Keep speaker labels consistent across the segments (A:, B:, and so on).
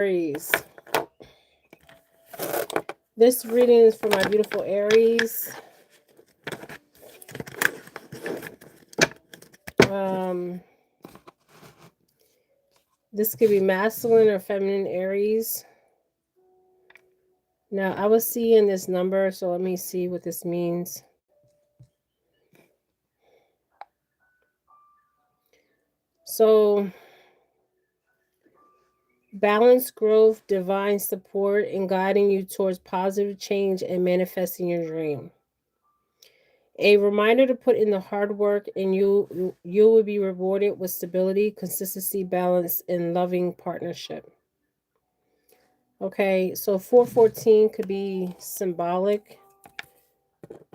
A: Aries. This reading is for my beautiful Aries. This could be masculine or feminine Aries. Now, I was seeing this number, so let me see what this means. So, balance, growth, divine support, and guiding you towards positive change and manifesting your dream. A reminder to put in the hard work, and you will be rewarded with stability, consistency, balance, and loving partnership. Okay, so 414 could be symbolic.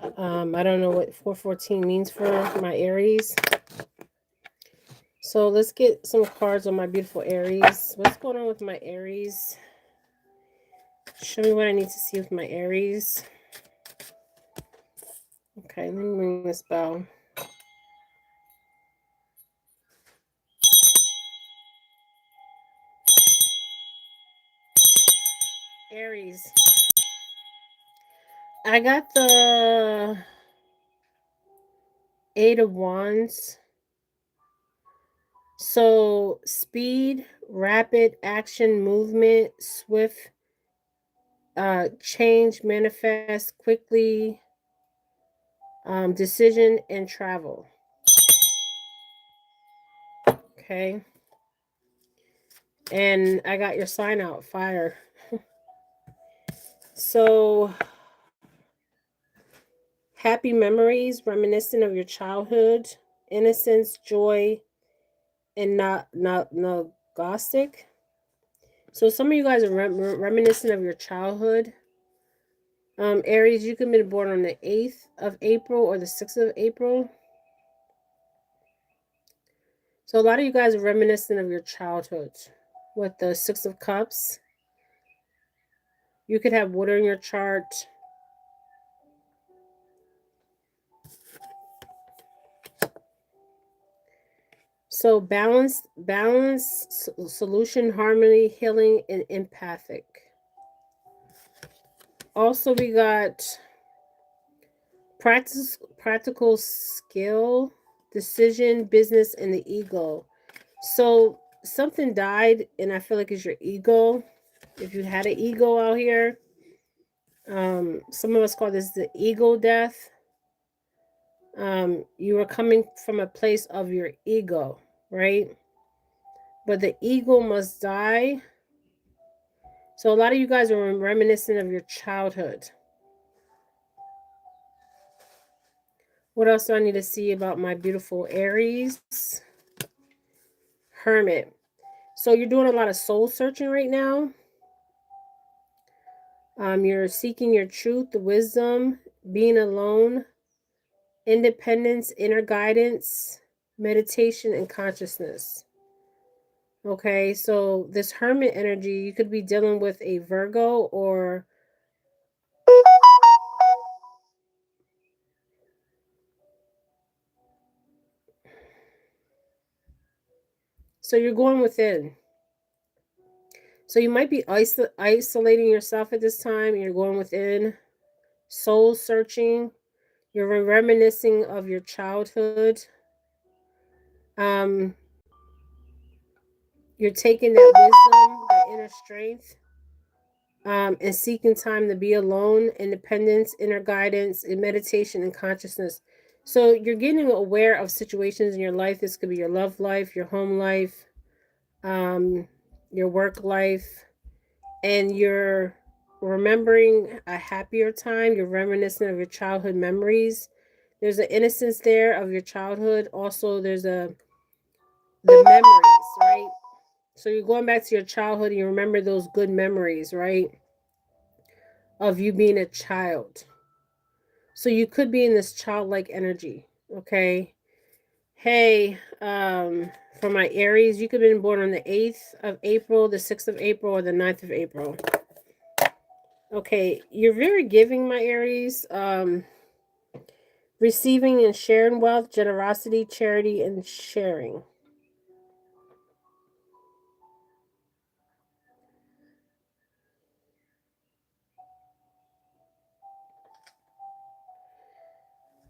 A: I don't know what 414 means for my Aries. So let's get some cards on my beautiful Aries. What's going on with my Aries? Show me what I need to see with my Aries. Okay, let me ring this bell. Aries. I got the Eight of Wands. So speed, rapid action, movement, swift change, manifest quickly, decision, and travel. Okay. And I got your sign out, fire. So happy memories, reminiscent of your childhood, innocence, joy, and not nostalgic. So some of you guys are reminiscent of your childhood. Aries, you could have been born on the 8th of April or the 6th of April. So a lot of you guys are reminiscent of your childhood with the Six of Cups. You could have water in your chart. So balance, solution, harmony, healing, and empathic. Also, we got practical skill, decision, business, and the ego. So something died, and I feel like it's your ego. If you had an ego out here, some of us call this the ego death. You are coming from a place of your ego, right? But the ego must die. So a lot of you guys are reminiscent of your childhood. What else do I need to see about my beautiful Aries? Hermit. So you're doing a lot of soul searching right now. You're seeking your truth, the wisdom, being alone, independence, inner guidance, meditation, and consciousness. Okay, so this hermit energy, you could be dealing with a Virgo or so you're going within. So you might be isolating yourself at this time. You're going within, soul searching. You're reminiscing of your childhood. Um, you're taking that wisdom, that inner strength, and seeking time to be alone, independence, inner guidance, and meditation and consciousness. So you're getting aware of situations in your life. This could be your love life, your home life, your work life, and you're remembering a happier time. You're reminiscent of your childhood memories. There's an innocence there of your childhood. Also, there's the memories, right? So you're going back to your childhood and you remember those good memories, right? Of you being a child. So you could be in this childlike energy, okay? Hey, for my Aries, you could have been born on the 8th of April, the 6th of April, or the 9th of April. Okay, you're very giving, my Aries. Receiving and sharing wealth, generosity, charity, and sharing.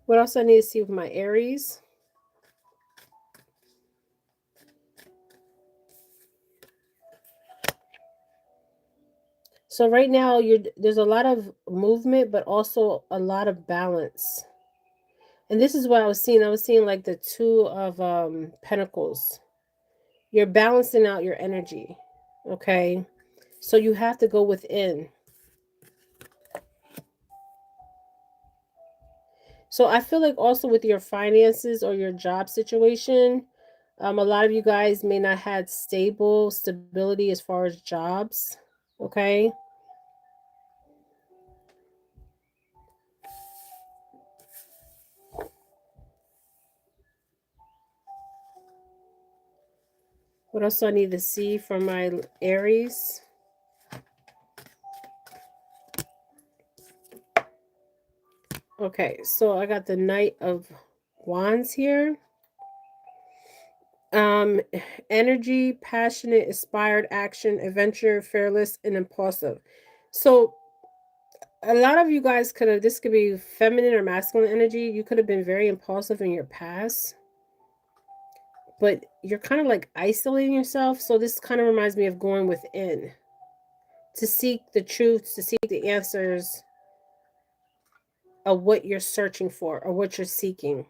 A: What else I need to see with my Aries? So right now there's a lot of movement, but also a lot of balance. And this is what I was seeing. I was seeing like the two of pentacles. You're balancing out your energy. Okay. So you have to go within. So I feel like also with your finances or your job situation, a lot of you guys may not have stability as far as jobs. Okay. What else do I need to see from my Aries? Okay, so I got the Knight of Wands here. Um, Energy, passionate, inspired, action, adventure, fearless, and impulsive. So a lot of you guys could have, this could be feminine or masculine energy. You could have been very impulsive in your past, but you're kind of like isolating yourself. So this kind of reminds me of going within to seek the truth, to seek the answers of what you're searching for or what you're seeking.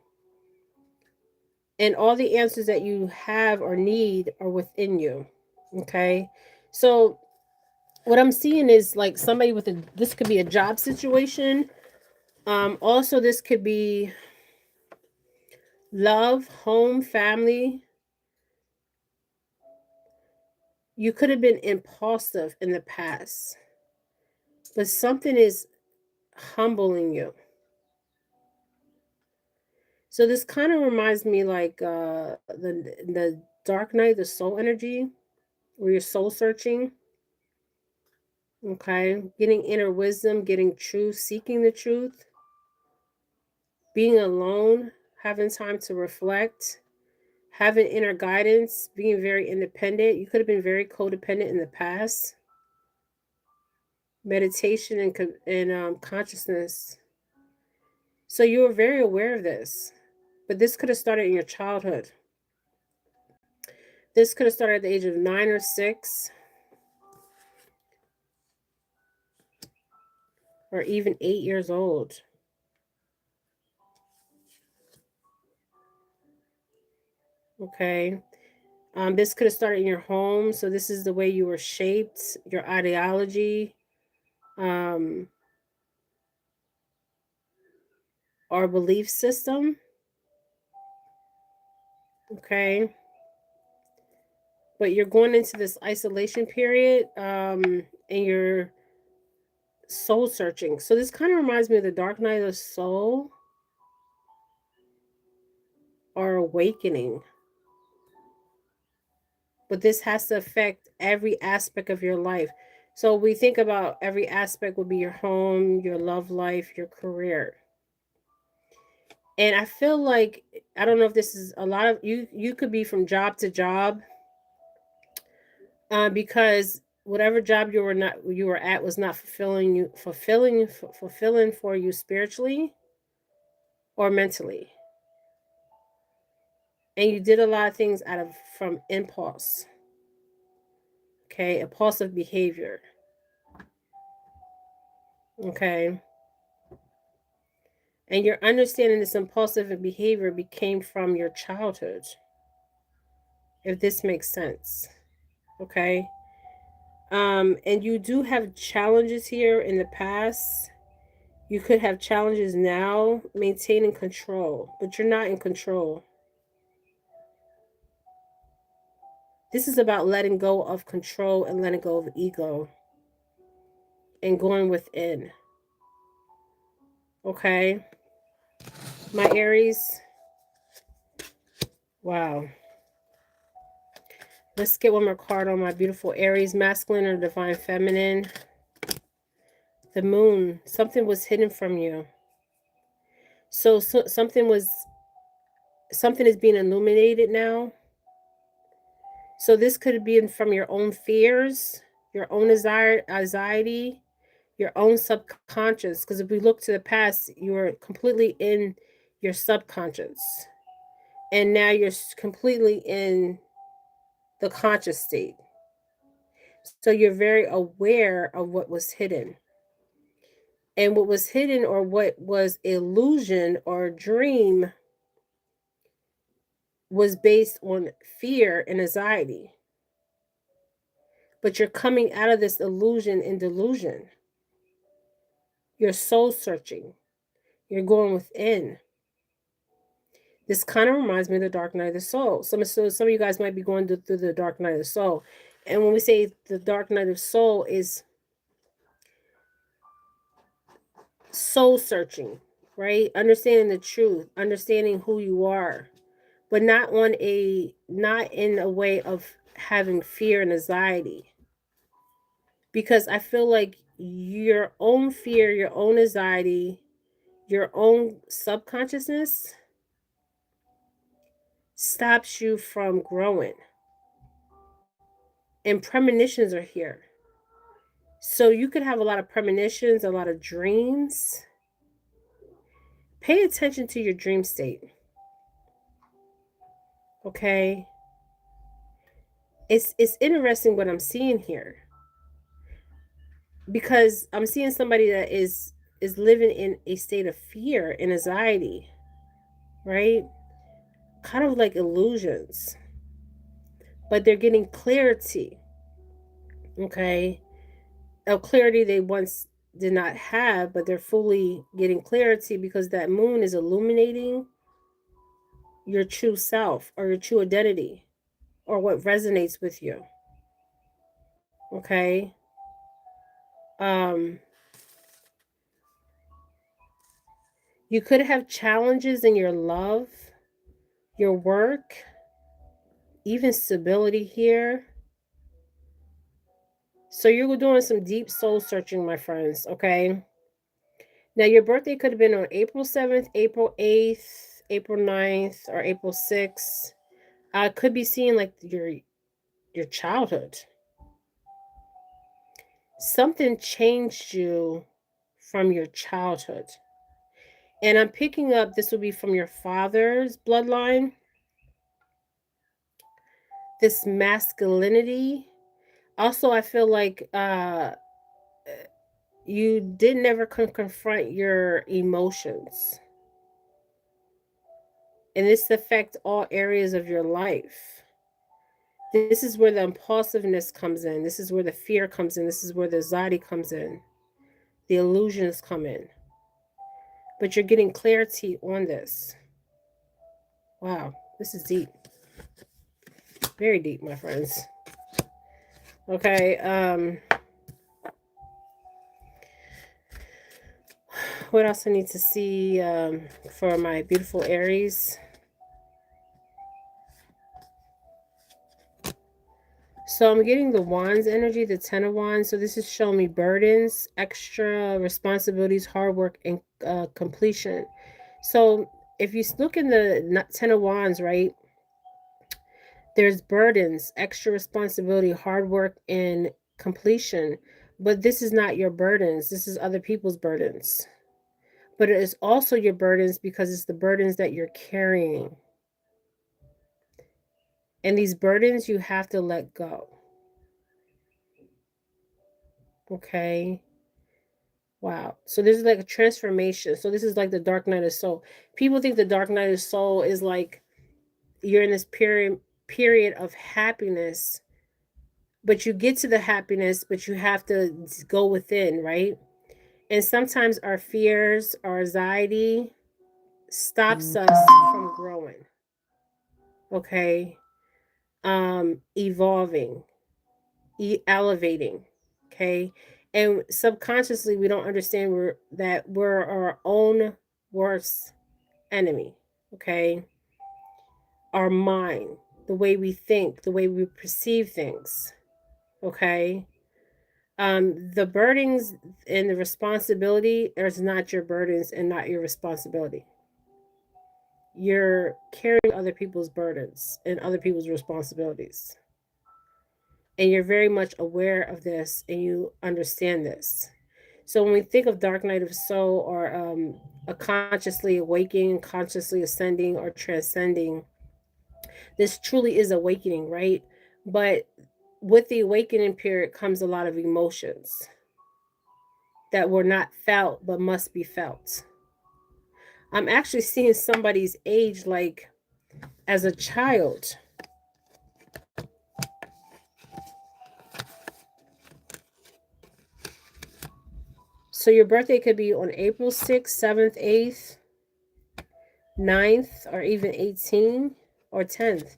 A: And all the answers that you have or need are within you. Okay. So what I'm seeing is like somebody with a, this could be a job situation. Also this could be love, home, family. You could have been impulsive in the past, but something is humbling you. So this kind of reminds me like the dark night, the soul energy, where you're soul searching. Okay, getting inner wisdom, getting truth, seeking the truth, being alone, having time to reflect, having inner guidance, being very independent. You could have been very codependent in the past. Meditation and consciousness. So you were very aware of this, but this could have started in your childhood. This could have started at the age of 9 or 6, or even 8 years old. Okay. This could have started in your home. So this is the way you were shaped, your ideology, um, our belief system. Okay. But you're going into this isolation period, and you're soul searching. So this kind of reminds me of the dark night of the soul or awakening. But this has to affect every aspect of your life. So we think about every aspect would be your home, your love life, your career. And I feel like, I don't know if this is a lot of you, you could be from job to job, because whatever job you were at was not fulfilling for you spiritually or mentally. And you did a lot of things out of from impulse. Okay, impulsive behavior. Okay. And your understanding this impulsive behavior became from your childhood, if this makes sense. Okay. And you do have challenges here in the past. You could have challenges now maintaining control, but you're not in control. This is about letting go of control and letting go of ego and going within. Okay. My Aries. Wow. Let's get one more card on my beautiful Aries, masculine or divine feminine. The moon. Something was hidden from you. So something is being illuminated now. So this could be from your own fears, your own anxiety, your own subconscious. Because if we look to the past, you were completely in your subconscious. And now you're completely in the conscious state. So you're very aware of what was hidden. And what was hidden or what was illusion or dream was based on fear and anxiety. But you're coming out of this illusion and delusion. You're soul searching. You're going within. This kind of reminds me of the dark night of the soul. Some of you guys might be going through the dark night of the soul. And when we say the dark night of soul is soul searching, right? Understanding the truth, understanding who you are, but not in a way of having fear and anxiety. Because I feel like your own fear, your own anxiety, your own subconsciousness stops you from growing. And premonitions are here. So you could have a lot of premonitions, a lot of dreams. Pay attention to your dream state. Okay? It's interesting what I'm seeing here. Because I'm seeing somebody that is living in a state of fear and anxiety, right? Kind of like illusions. But they're getting clarity. Okay? A clarity they once did not have, but they're fully getting clarity because that moon is illuminating your true self or your true identity or what resonates with you. Okay? Um you could have challenges in your love, your work, even stability here. So you're doing some deep soul searching, my friends, okay? Now your birthday could have been on April 7th, April 8th, April 9th, or April 6th. I could be seeing like your childhood. Something changed you from your childhood. And I'm picking up this will be from your father's bloodline. This masculinity. Also, I feel like you did never confront your emotions. And this affects all areas of your life. This is where the impulsiveness comes in. This is where the fear comes in. This is where the anxiety comes in. The illusions come in. But you're getting clarity on this. Wow, this is deep. Very deep, my friends. Okay, what else I need to see for my beautiful Aries? So I'm getting the Wands energy, the Ten of Wands. So this is showing me burdens, extra responsibilities, hard work, and completion. So if you look in the Ten of Wands, right, there's burdens, extra responsibility, hard work, and completion. But this is not your burdens. This is other people's burdens. But it is also your burdens because it's the burdens that you're carrying. And these burdens you have to let go. Okay. Wow. So this is like a transformation. So this is like the dark night of soul. People think the dark night of soul is like you're in this period of happiness, but you get to the happiness, but you have to go within, right? And sometimes our fears, our anxiety stops us from growing. Okay? Evolving, elevating. Okay? And subconsciously we don't understand that we're our own worst enemy. Okay? Our mind, the way we think, the way we perceive things. Okay? The burdens and the responsibility is not your burdens and not your responsibility. You're carrying other people's burdens and other people's responsibilities. And you're very much aware of this and you understand this. So when we think of dark night of soul, or a consciously awakening, consciously ascending, or transcending, this truly is awakening, right? But with the awakening period comes a lot of emotions that were not felt but must be felt. I'm actually seeing somebody's age like as a child. So your birthday could be on April 6th, 7th, 8th, 9th, or even 18 or 10th.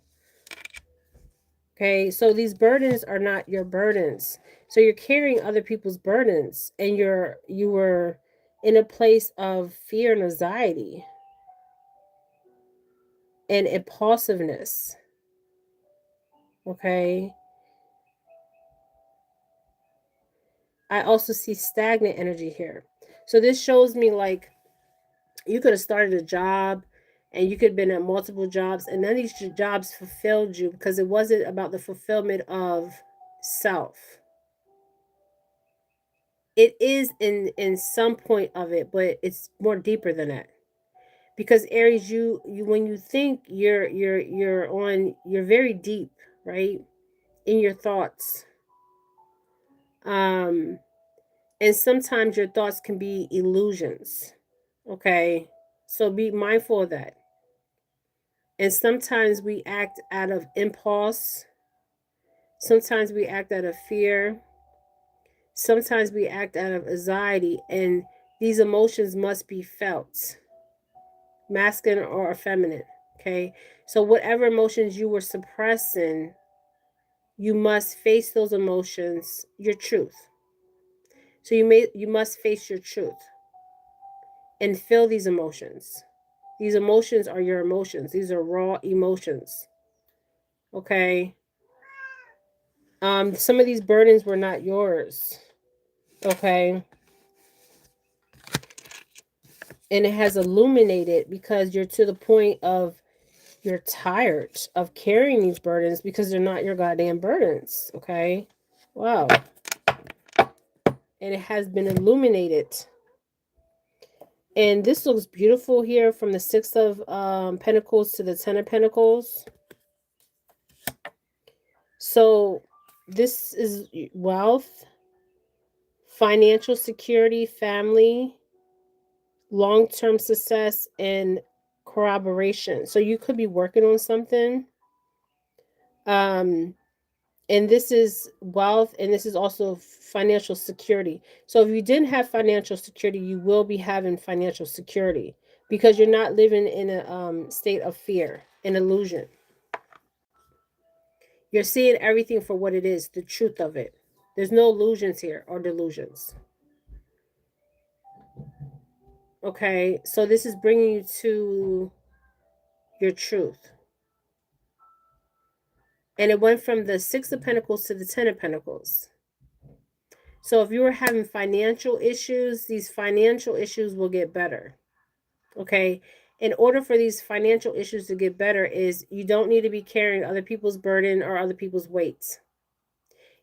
A: Okay, so these burdens are not your burdens. So you're carrying other people's burdens, and you were in a place of fear and anxiety and impulsiveness. Okay. I also see stagnant energy here. So this shows me like you could have started a job, and you could have been at multiple jobs, and none of these jobs fulfilled you because it wasn't about the fulfillment of self. It is in some point of it, but it's more deeper than that. Because Aries, you when you think, you're very deep, right? In your thoughts. Um and sometimes your thoughts can be illusions. Okay? So be mindful of that. And sometimes we act out of impulse. Sometimes we act out of fear. Sometimes we act out of anxiety, and these emotions must be felt, masculine or feminine. Okay? So whatever emotions you were suppressing, you must face those emotions, your truth. So you must face your truth and feel these emotions. These emotions are your emotions. These are raw emotions. Okay? Some of these burdens were not yours. Okay? And it has illuminated because you're to the point of you're tired of carrying these burdens because they're not your goddamn burdens. Okay? Wow. And it has been illuminated. And this looks beautiful here from the Six of Pentacles to the Ten of Pentacles. So this is wealth, financial security, family, long-term success, and corroboration. So you could be working on something. Um, and this is wealth, and this is also financial security. So if you didn't have financial security, you will be having financial security because you're not living in a state of fear and illusion. You're seeing everything for what it is, the truth of it. There's no illusions here or delusions. Okay, so this is bringing you to your truth. And it went from the Six of Pentacles to the Ten of Pentacles. So if you were having financial issues, these financial issues will get better. Okay. In order for these financial issues to get better is you don't need to be carrying other people's burden or other people's weight.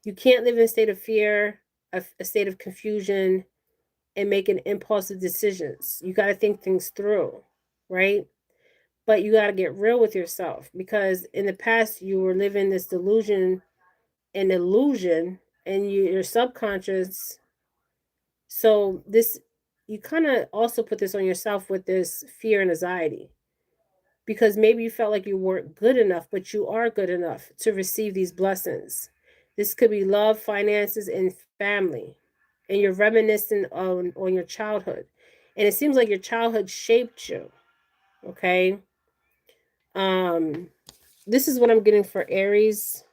A: You can't live in a state of fear, a state of confusion, and making impulsive decisions. You got to think things through, right? But you got to get real with yourself because in the past you were living this delusion and illusion, and your subconscious. So this, you kind of also put this on yourself with this fear and anxiety because maybe you felt like you weren't good enough, but you are good enough to receive these blessings. This could be love, finances, and family. And you're reminiscing on your childhood. And it seems like your childhood shaped you. Okay. Um, this is what I'm getting for Aries.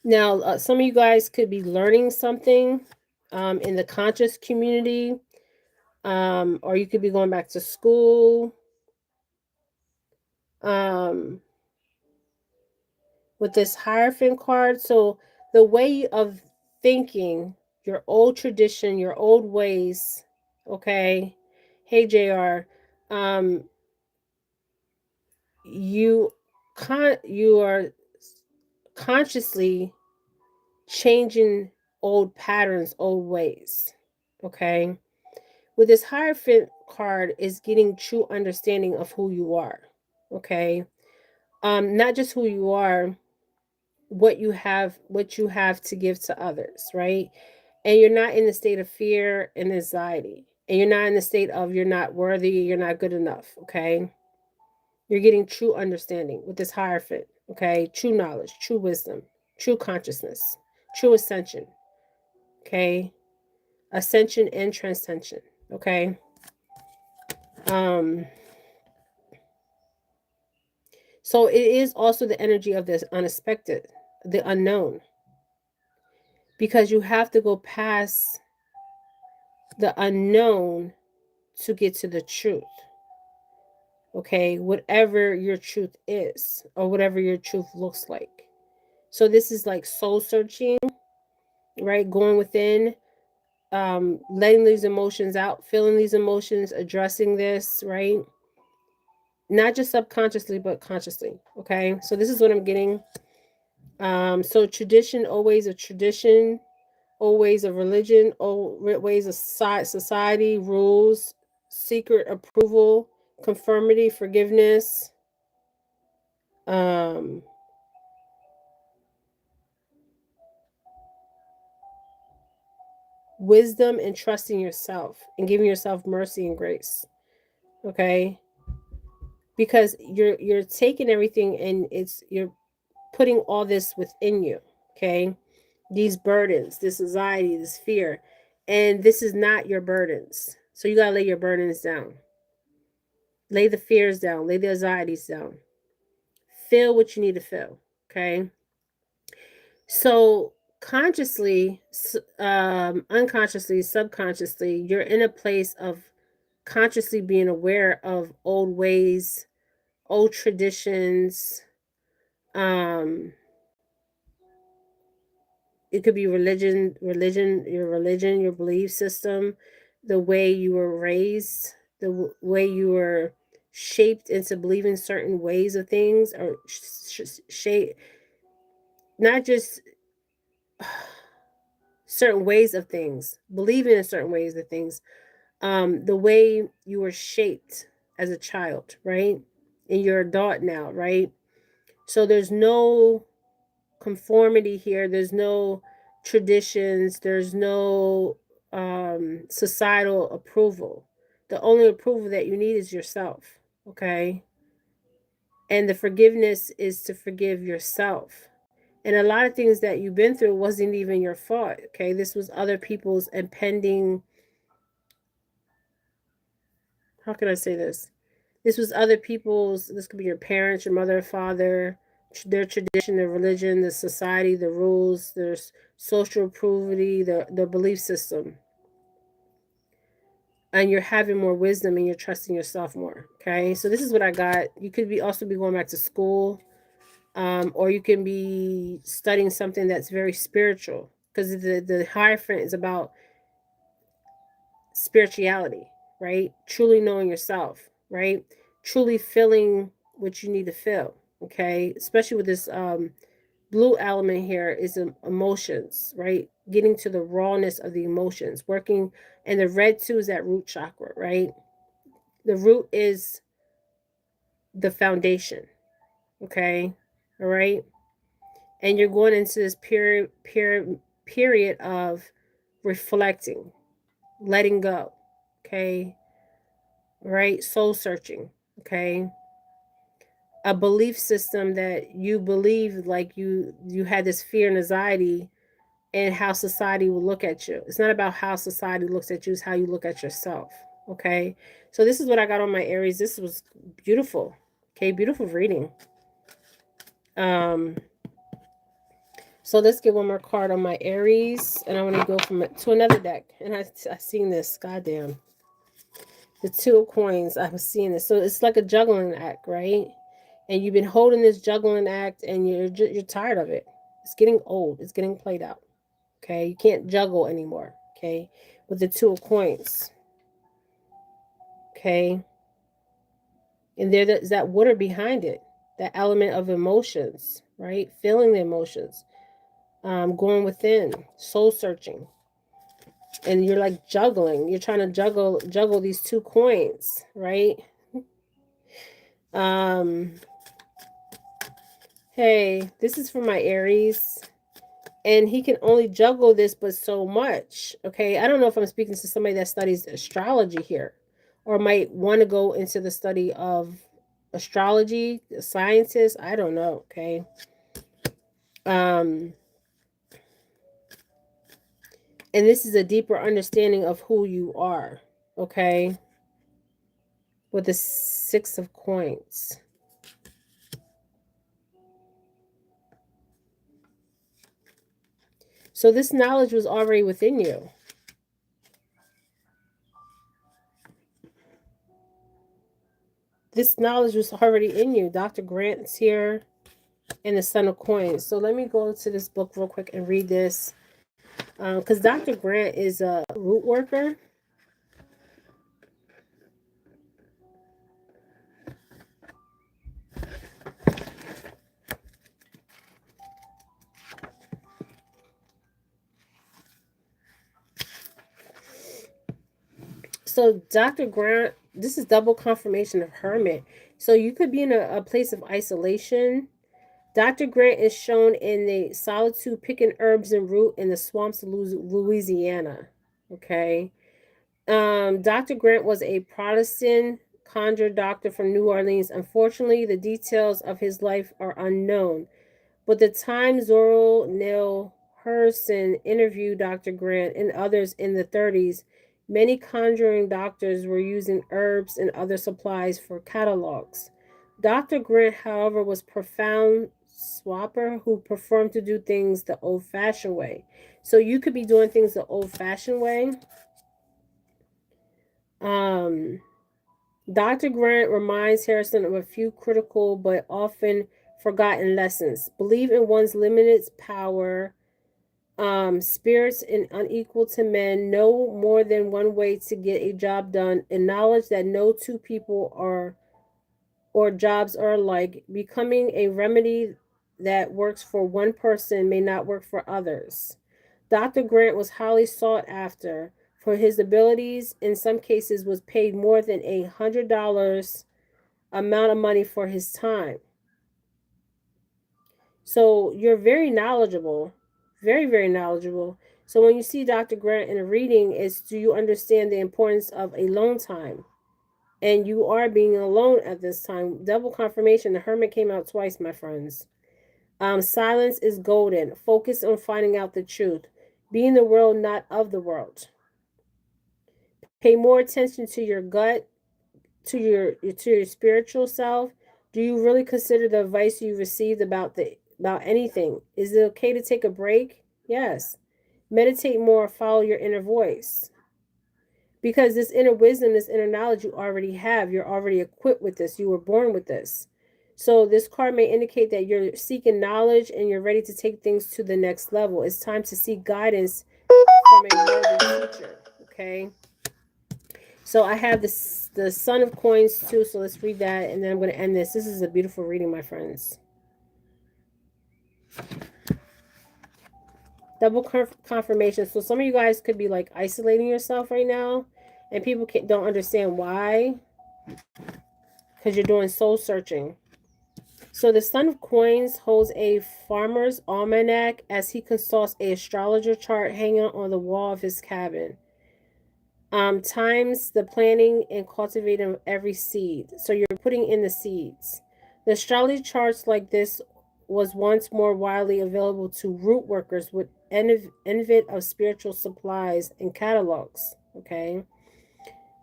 A: Now, some of you guys could be learning something in the conscious community, or you could be going back to school. Um, with this Hierophant card. So the way of thinking, your old tradition, your old ways, okay? Hey JR, um, you you are consciously changing old patterns, old ways. Okay. With this Hierophant card is getting true understanding of who you are. Okay. Not just who you are, what you have to give to others, right? And you're not in the state of fear and anxiety. And you're not in the state of you're not worthy, you're not good enough. Okay. You're getting true understanding with this Hierophant. Okay. True knowledge, true wisdom, true consciousness, true ascension. Okay. Ascension and transcension. Okay. Um, so it is also the energy of this unexpected, the unknown, because you have to go past the unknown to get to the truth. Okay, whatever your truth is, or whatever your truth looks like. So this is like soul searching, right? Going within, letting these emotions out, feeling these emotions, addressing this, right? Not just subconsciously, but consciously. Okay, so this is what I'm getting. So tradition, always a tradition, old ways of religion, old ways of society, rules, secret approval, conformity, forgiveness, um, wisdom, and trusting yourself and giving yourself mercy and grace. Okay, because you're taking everything and you're putting all this within you. Okay, these burdens, this anxiety, this fear, and this is not your burdens. So you gotta lay your burdens down. Lay the fears down, lay the anxieties down. Feel what you need to feel. Okay. So consciously, unconsciously, subconsciously, you're in a place of consciously being aware of old ways, old traditions. Um, it could be your belief system, the way you were raised, the way you were shaped into believing certain ways of things, or shape, not just certain ways of things, believing in certain ways of things, the way you were shaped as a child, right? And you're adult now, right? So there's no conformity here. There's no traditions. There's no societal approval. The only approval that you need is yourself, okay? And the forgiveness is to forgive yourself. And a lot of things that you've been through wasn't even your fault, okay? This was other people's impending, how can I say this? This was other people's, this could be your parents, your mother, father, their tradition, their religion, the society, the rules, their social approval, the belief system. And you're having more wisdom and you're trusting yourself more. Okay. So this is what I got. You could be also be going back to school, or you can be studying something that's very spiritual, because the Hierophant is about spirituality, right? Truly knowing yourself, right? Truly feeling what you need to feel, okay? Especially with this blue element here is emotions, right? Getting to the rawness of the emotions, working, and the red too is that root chakra, right? The root is the foundation, okay? All right? And you're going into this period of reflecting, letting go, okay? Right? Soul searching, okay? A belief system that you believe, like you had this fear and anxiety, and how society will look at you. It's not about how society looks at you, it's how you look at yourself. Okay? So this is what I got on my Aries. This was beautiful. Okay, beautiful reading. Um so let's get one more card on my Aries, and I want to go from it to another deck. And I seen this, goddamn. The Two of Coins. I was seeing this. So it's like a juggling act, right? And you've been holding this juggling act, and you're tired of it. It's getting old. It's getting played out. Okay, you can't juggle anymore. Okay, with the Two of Coins. Okay, and there's that water behind it, that element of emotions, right? Feeling the emotions. going within, soul searching, and you're like juggling. You're trying to juggle these two coins, right? Um, hey, this is for my Aries. And he can only juggle this but so much. Okay, I don't know if I'm speaking to somebody that studies astrology here, or might want to go into the study of astrology, scientists. I don't know. Okay, um, and this is a deeper understanding of who you are. Okay, with the Six of Coins. So this knowledge was already within you. This knowledge was already in you. Dr. Grant's here and the Son of Coins. So let me go to this book real quick and read this. Because Dr. Grant is a root worker. So Dr. Grant, this is double confirmation of hermit. So you could be in a place of isolation. Dr. Grant is shown in the solitude picking herbs and root in the swamps of Louisiana. Okay. Dr. Grant was a Protestant conjure doctor from New Orleans. Unfortunately, the details of his life are unknown. But the time Zoro Neale Hurston interviewed Dr. Grant and others in the 30s, many conjuring doctors were using herbs and other supplies for catalogs. Dr. Grant, however, was profound swapper who performed to do things the old-fashioned way. So you could be doing things the old-fashioned way. Um, Dr. Grant reminds Harrison of a few critical but often forgotten lessons. Believe in one's limited power, spirits and unequal to men, know more than one way to get a job done, acknowledge that no two people are or jobs are alike, becoming a remedy that works for one person may not work for others. Dr. Grant was highly sought after for his abilities, in some cases was paid more than $100 amount of money for his time. So you're very knowledgeable, very, very knowledgeable. So when you see Dr. Grant in a reading, is do you understand the importance of alone time? And you are being alone at this time. Double confirmation. The Hermit came out twice, my friends. Silence is golden. Focus on finding out the truth. Be in the world, not of the world. Pay more attention to your gut, to your spiritual self. Do you really consider the advice you received about anything? Is it okay to take a break? Yes. Meditate more, follow your inner voice. Because this inner wisdom, this inner knowledge you already have. You're already equipped with this. You were born with this. So this card may indicate that you're seeking knowledge and you're ready to take things to the next level. It's time to seek guidance from a worthy teacher. Okay. So I have the Son of Coins too. So let's read that, and then I'm going to end this. This is a beautiful reading, my friends. Double confirmation. So some of you guys could be like isolating yourself right now, and people don't understand why, because you're doing soul searching. So the Son of Coins holds a farmer's almanac as he consults a astrologer chart hanging on the wall of his cabin. Times the planting and cultivating of every seed. So you're putting in the seeds. The astrology charts like this was once more widely available to root workers with envy of spiritual supplies and catalogs. Okay.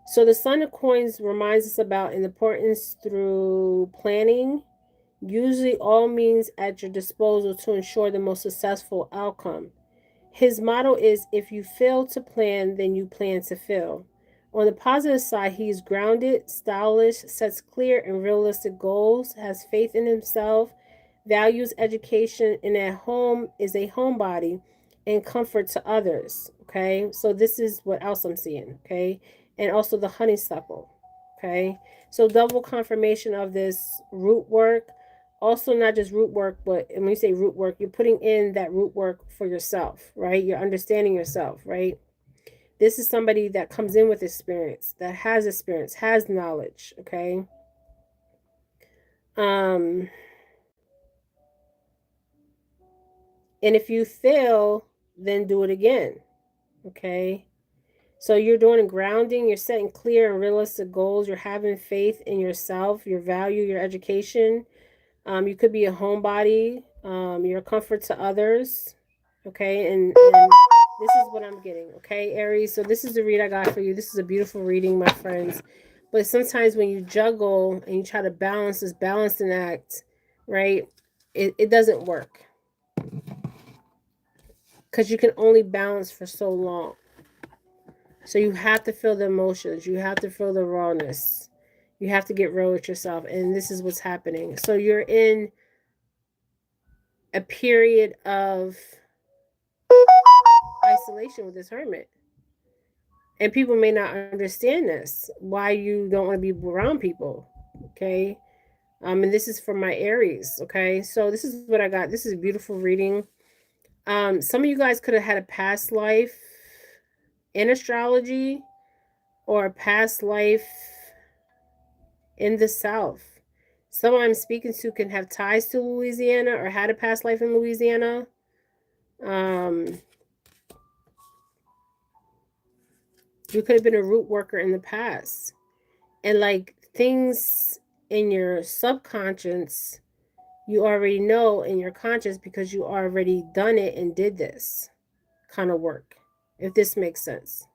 A: So the Son of Coins reminds us about an importance through planning, usually all means at your disposal to ensure the most successful outcome. His motto is if you fail to plan, then you plan to fail. On the positive side, he is grounded, stylish, sets clear and realistic goals, has faith in himself, values education, and at home is a homebody and comfort to others. Okay, so this is what else I'm seeing. Okay, and also the honeysuckle. Okay, so double confirmation of this root work. Also, not just root work, but when you say root work, you're putting in that root work for yourself, right? You're understanding yourself, right? This is somebody that comes in with experience, has knowledge, okay? Um, and if you fail, then do it again, okay? So you're doing grounding, you're setting clear and realistic goals, you're having faith in yourself, your value, your education. You could be a homebody, you're a comfort to others, okay? And this is what I'm getting, okay, Aries? So this is the read I got for you. This is a beautiful reading, my friends. But sometimes when you juggle and you try to balance this balancing act, right, it doesn't work because you can only balance for so long. So you have to feel the emotions. You have to feel the rawness. You have to get real with yourself. And this is what's happening. So you're in a period of isolation with this hermit. And people may not understand this, why you don't want to be around people. Okay. And this is from my Aries. Okay. So this is what I got. This is a beautiful reading. Some of you guys could have had a past life in astrology or a past life in the South. Someone I'm speaking to can have ties to Louisiana or had a past life in Louisiana. You could have been a root worker in the past. And like things in your subconscious, you already know in your conscious because you already done it and did this kind of work. If this makes sense.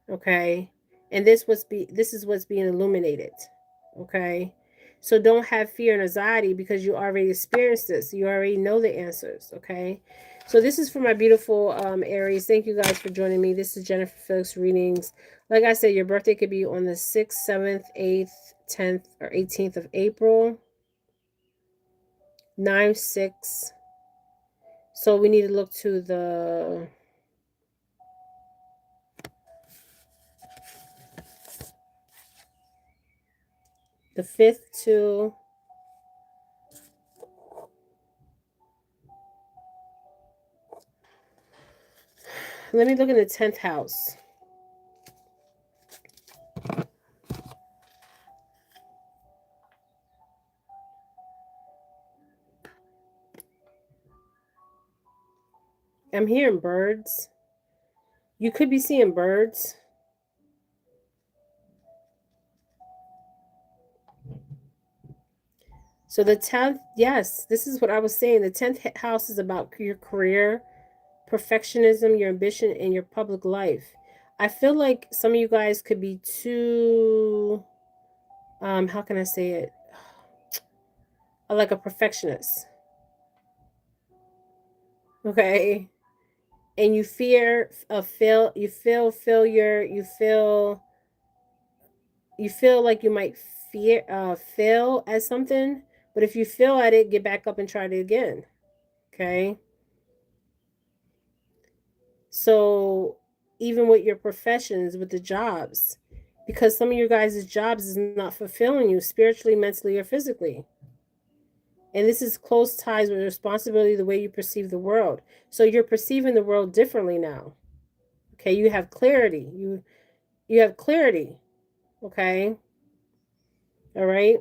A: Okay? And this is what's being illuminated. Okay? So don't have fear and anxiety because you already experienced this. You already know the answers. Okay? So this is for my beautiful Aries. Thank you guys for joining me. This is Jennifer Phillips Readings. Like I said, your birthday could be on the 6th, 7th, 8th, 10th, or 18th of April. 9, 6. So we need to look to the 5th to let me look in the 10th house. I'm hearing birds. You could be seeing birds. So the 10th, yes, this is what I was saying. The 10th house is about your career, perfectionism, your ambition, and your public life. I feel like some of you guys could be too, how can I say it? Like a perfectionist. Okay. And you fear a fail, you feel failure, you feel like you might fail at something, but if you fail at it, get back up and try it again. Okay? So even with your professions, with the jobs, because some of your guys' jobs is not fulfilling you spiritually, mentally, or physically. And this is close ties with responsibility, the way you perceive the world. So you're perceiving the world differently now. Okay, you have clarity. You have clarity. Okay. All right.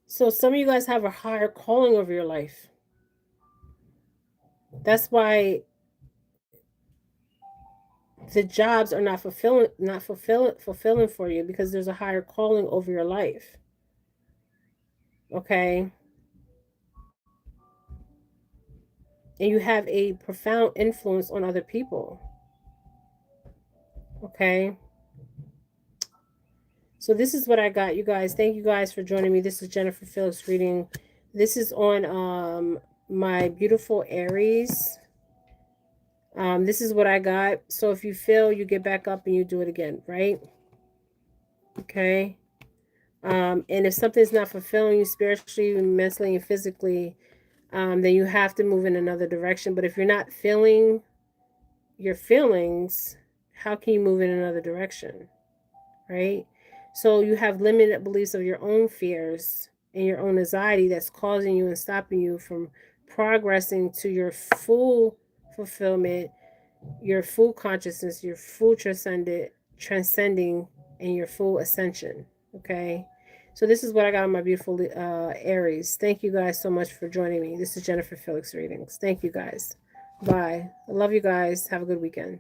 A: So some of you guys have a higher calling over your life. That's why the jobs are not fulfilling for you because there's a higher calling over your life. Okay? And you have a profound influence on other people. Okay? So this is what I got, you guys. Thank you guys for joining me. This is Jennifer Phillips reading. This is on my beautiful Aries. This is what I got. So if you fail, you get back up and you do it again, right? Okay. And if something's not fulfilling you spiritually, mentally, and physically, then you have to move in another direction. But if you're not feeling your feelings, how can you move in another direction? Right? So you have limited beliefs of your own fears and your own anxiety that's causing you and stopping you from progressing to your full fulfillment, your full consciousness, your full transcending, and your full ascension. Okay. So this is what I got on my beautiful Aries. Thank you guys so much for joining me. This is Jennifer Felix Readings. Thank you guys. Bye. I love you guys. Have a good weekend.